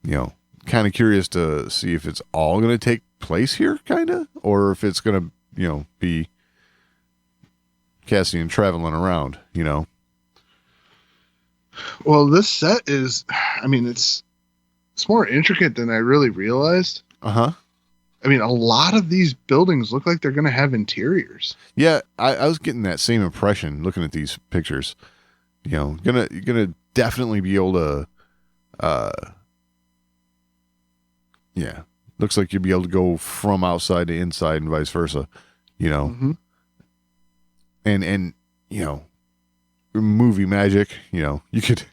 S6: you know, kind of curious to see if it's all going to take place here, kind of, or if it's going to, you know, be Cassian traveling around, you know.
S5: Well, this set is, I mean, it's more intricate than I really realized.
S6: Uh-huh.
S5: I mean, a lot of these buildings look like they're going to have interiors.
S6: Yeah, I was getting that same impression looking at these pictures. You know, you're gonna definitely be able to, yeah, looks like you'll be able to go from outside to inside and vice versa. You know, and you know, movie magic. You know, you could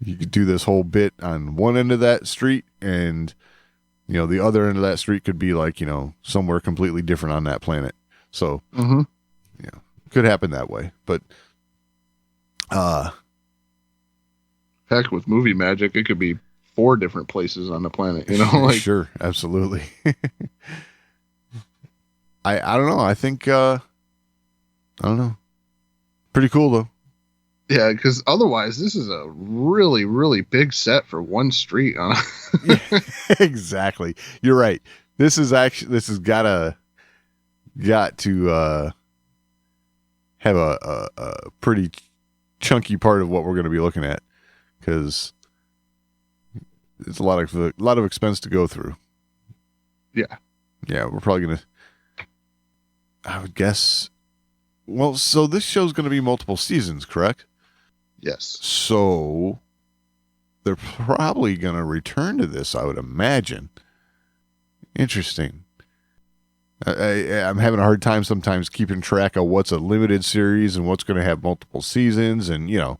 S6: do this whole bit on one end of that street and. You know, the other end of that street could be like, you know, somewhere completely different on that planet. So, you know, could happen that way. But,
S5: heck, with movie magic, it could be 4 different places on the planet, you know? Like,
S6: sure, absolutely. I don't know. I think, I don't know. Pretty cool, though.
S5: Yeah, because otherwise, this is a really, really big set for one street.
S6: Exactly. You're right. This has got to have a pretty chunky part of what we're going to be looking at, because it's a lot of expense to go through.
S5: Yeah.
S6: Yeah, we're probably going to, I would guess. Well, so this show's going to be multiple seasons, correct?
S5: Yes.
S6: So they're probably going to return to this, I would imagine. Interesting. I'm having a hard time sometimes keeping track of what's a limited series and what's going to have multiple seasons. And, you know,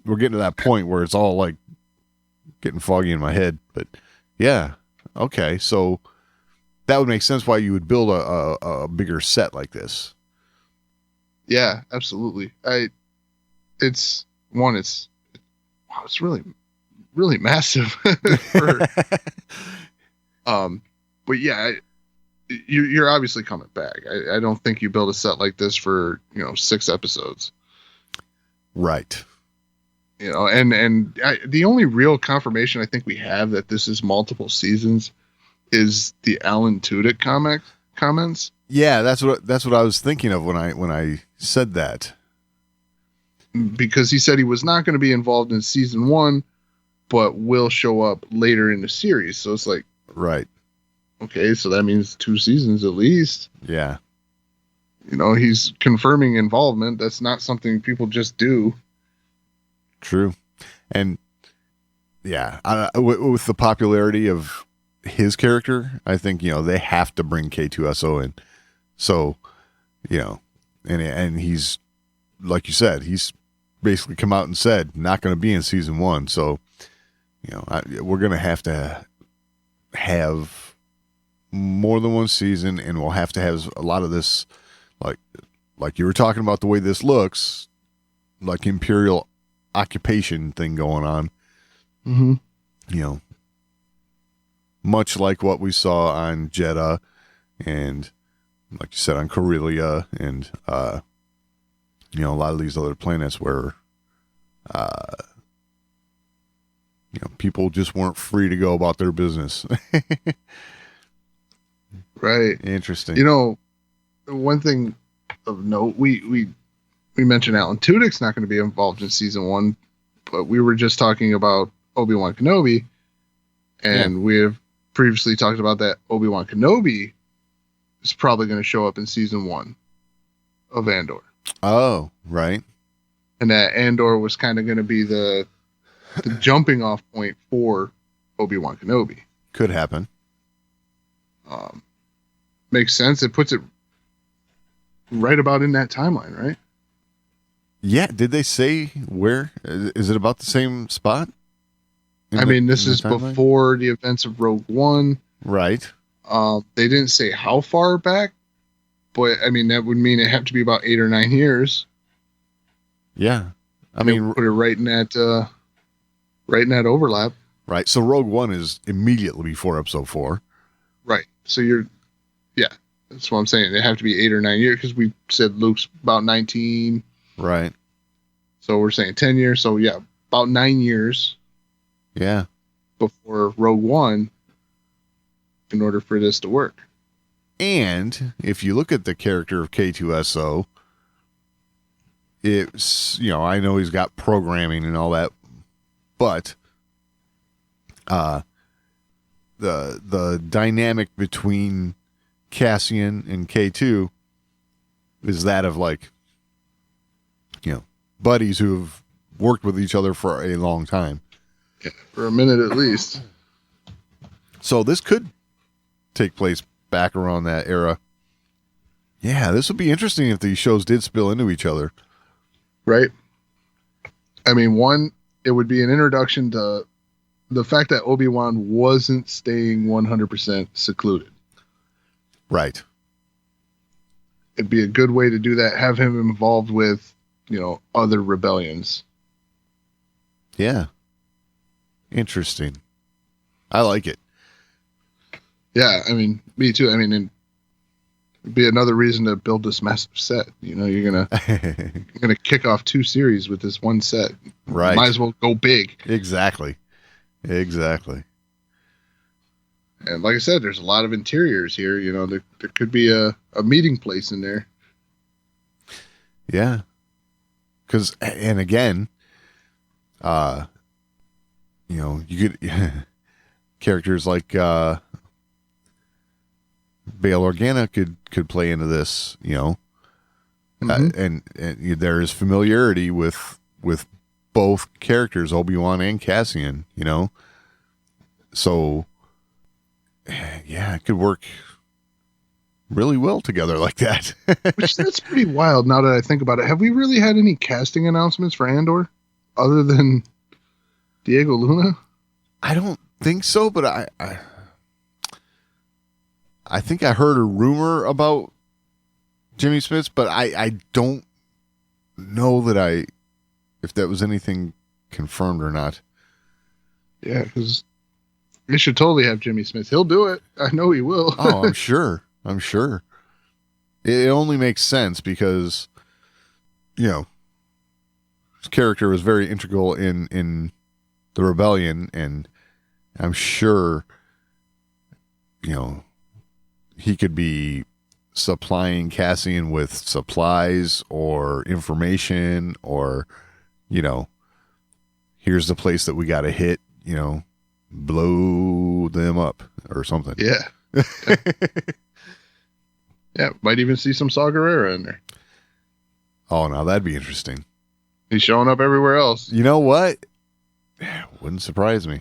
S6: we're getting to that point where it's all like getting foggy in my head. But yeah, okay. So that would make sense why you would build a bigger set like this.
S5: Yeah, absolutely. It's really, really massive. But yeah, you're obviously coming back. I don't think you build a set like this for, you know, 6 episodes.
S6: Right.
S5: The only real confirmation I think we have that this is multiple seasons is the Alan Tudyk comments.
S6: Yeah, that's what I was thinking of when I said that.
S5: Because he said he was not going to be involved in season 1, but will show up later in the series. So it's like,
S6: right.
S5: Okay, so that means 2 seasons at least.
S6: Yeah.
S5: He's confirming involvement. That's not something people just do.
S6: True. And yeah, with the popularity of his character, I think, they have to bring K2SO in. So, and he's, like you said, he's basically come out and said, not going to be in season 1. So, we're going to have more than one season, and we'll have to have a lot of this, like you were talking about the way this looks, like Imperial occupation thing going on.
S5: Mm-hmm.
S6: Much like what we saw on Jeddah, and like you said, on Corellia, and a lot of these other planets where people just weren't free to go about their business.
S5: Right.
S6: Interesting.
S5: One thing of note, we mentioned Alan Tudyk's not going to be involved in season 1, but we were just talking about Obi-Wan Kenobi, and we have previously talked about that Obi-Wan Kenobi is probably going to show up in season 1 of Andor.
S6: Oh, right.
S5: And that Andor was kind of going to be the jumping off point for Obi-Wan Kenobi.
S6: Could happen.
S5: Makes sense. It puts it right about in that timeline, right?
S6: Yeah. Did they say where? Is it about the same spot?
S5: This is before the events of Rogue One.
S6: Right.
S5: They didn't say how far back, but that would mean it have to be about 8 or 9 years.
S6: Yeah.
S5: Put it right in that overlap.
S6: Right. So Rogue One is immediately before episode 4.
S5: Right. So that's what I'm saying. They have to be 8 or 9 years because we said Luke's about 19.
S6: Right.
S5: So we're saying 10 years. So yeah, about 9 years.
S6: Yeah.
S5: Before Rogue One, in order for this to work.
S6: And if you look at the character of K2SO, it's, I know he's got programming and all that, but the dynamic between Cassian and K2 is that of buddies who've worked with each other for a long time.
S5: Yeah, for a minute at least.
S6: So this could take place back around that era. Yeah, this would be interesting if these shows did spill into each other.
S5: Right. One, it would be an introduction to the fact that Obi-Wan wasn't staying 100% secluded.
S6: Right.
S5: It'd be a good way to do that. Have him involved with, other rebellions.
S6: Yeah. Interesting. I like it.
S5: Yeah, me too. It'd be another reason to build this massive set. You're gonna kick off 2 series with this one set.
S6: Right.
S5: Might as well go big.
S6: Exactly.
S5: And like I said, there's a lot of interiors here. There could be a meeting place in there.
S6: Yeah. And again, you could characters like Bail Organa could play into this, and there is familiarity with both characters, Obi-Wan and Cassian, so yeah, it could work really well together like that.
S5: Which that's pretty wild now that I think about it. Have we really had any casting announcements for Andor other than Diego Luna?
S6: I don't think so, but I think I heard a rumor about Jimmy Smits, but I don't know if that was anything confirmed or not.
S5: Yeah, because they should totally have Jimmy Smits. He'll do it. I know he will.
S6: Oh, I'm sure. It only makes sense because, character was very integral in the rebellion, and I'm sure, you know, he could be supplying Cassian with supplies or information, or, you know, here's the place that we got to hit, you know, blow them up or something.
S5: Yeah. Yeah, might even see some Saw Gerrera in there.
S6: Oh, now that'd be interesting.
S5: He's showing up everywhere else.
S6: You know what? Wouldn't surprise me.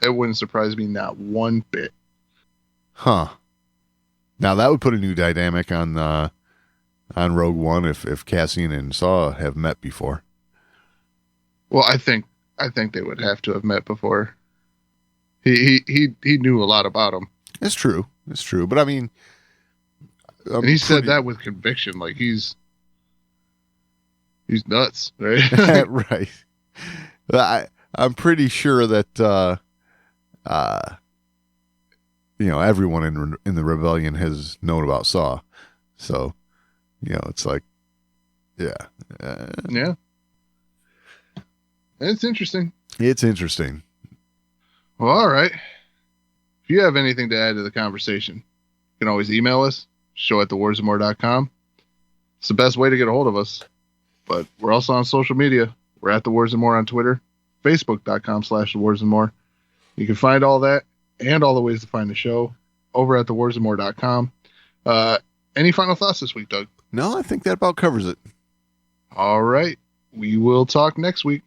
S5: It wouldn't surprise me not one bit.
S6: Huh. Now that would put a new dynamic on Rogue One if Cassian and Saw have met before.
S5: Well, I think they would have to have met before. He knew a lot about him.
S6: It's true. But I mean,
S5: and he said that with conviction, like he's nuts, right?
S6: Right. I'm pretty sure that you know, everyone in the rebellion has known about Saw, so you know, it's like, yeah,
S5: yeah. It's interesting.
S6: It's interesting.
S5: Well, all right. If you have anything to add to the conversation, you can always email us, show@thewarsandmore.com. It's the best way to get a hold of us. But we're also on social media. We're at The Wars and More on Twitter, facebook.com/thewarsandmore. You can find all that and all the ways to find the show over at thewarsandmore.com. Any final thoughts this week, Doug?
S6: No, I think that about covers it.
S5: All right. We will talk next week.